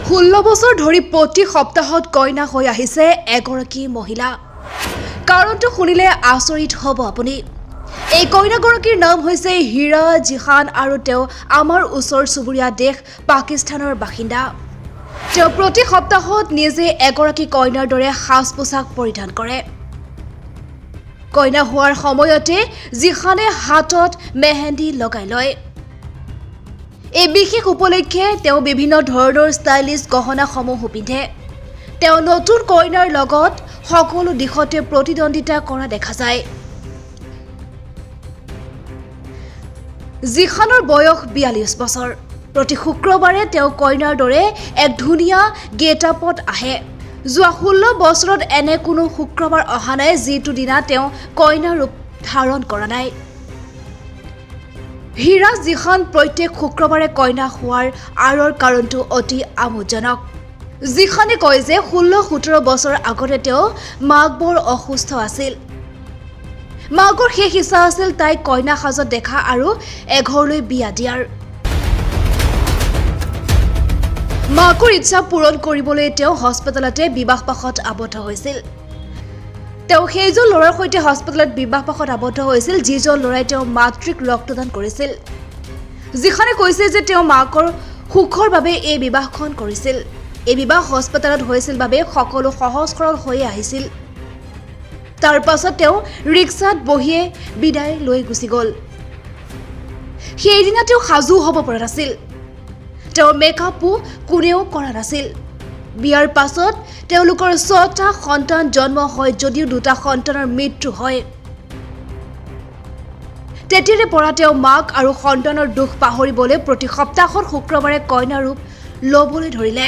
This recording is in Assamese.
16 বছৰ ধৰি প্ৰতি সপ্তাহত কইনা হৈ আহিছে এগৰাকী মহিলা। কাৰণটো শুনিলে আচৰিত হ'ব আপুনি। এই কইনাগৰাকীৰ নাম হৈছে হীৰা জিহান আৰু তেওঁ আমাৰ ওচৰ চুবুৰীয়া দেশ পাকিস্তানৰ বাসিন্দা। তেওঁ প্ৰতি সপ্তাহত নিজে এগৰাকী কইনাৰ দৰে সাজ পোছাক পৰিধান কৰে। কইনা হোৱাৰ সময়তে জিহানে হাতত মেহেন্দি লগাই লয়। এই বিশেষ উপলক্ষে তেওঁ বিভিন্ন ধৰণৰ ষ্টাইলিছ গহনাসমূহ পিন্ধে। তেওঁ নতুন কইনাৰ লগত সকলো দিশতে প্ৰতিদ্বন্দ্বিতা কৰা দেখা যায়। জিহানৰ বয়স 42 বছৰ। প্ৰতি শুক্ৰবাৰে তেওঁ কইনাৰ দৰে এক ধুনীয়া গেটআপত আহে। যোৱা 16 বছৰত এনে কোনো শুক্ৰবাৰ অহা নাই যিটো দিনা তেওঁ কইনাৰ ৰূপ ধাৰণ কৰা নাই। হীৰা জিহান প্ৰত্যেক শুক্ৰবাৰে কইনা হোৱাৰ আঁৰৰ কাৰণটো অতি আমোদজনক। জিহানে কয় যে 16-17 বছৰ আগতে তেওঁ মাক বৰ অসুস্থ আছিল। মাকৰ শেষ ইচ্ছা আছিল তাইক কইনা সাজত দেখা আৰু এঘৰলৈ বিয়া দিয়াৰ। মাকৰ ইচ্ছা পূৰণ কৰিবলৈ তেওঁ হস্পিটেলতে বিবাহপাশত আবদ্ধ হৈছিল। তেওঁ সেইজন ল'ৰাৰ সৈতে হস্পিটেলত বিবাহপাশত আবদ্ধ হৈছিল যিজন ল'ৰাই তেওঁ মাতৃক ৰক্তদান কৰিছিল। জিহানে কৈছে যে তেওঁ মাকৰ সুখৰ বাবে এই বিবাহখন কৰিছিল। এই বিবাহ হস্পিটেলত হৈছিল বাবে সকলো সহজ সৰল হৈ আহিছিল। তাৰ পাছত তেওঁ ৰিক্সাত বহিয়ে বিদায় লৈ গুচি গ'ল। সেইদিনা তেওঁ সাজু হ'ব পৰা নাছিল। তেওঁৰ মেকআপো কোনেও কৰা নাছিল। বিয়াৰ পাছত তেওঁলোকৰ 6টা সন্তান জন্ম হয় যদিও 2টা সন্তানৰ মৃত্যু হয়। তেতিয়াৰে পৰা তেওঁ মাক আৰু সন্তানৰ দুখ পাহৰিবলৈ প্ৰতি সপ্তাহত শুক্ৰবাৰে কইনা ৰূপ ল'বলৈ ধৰিলে।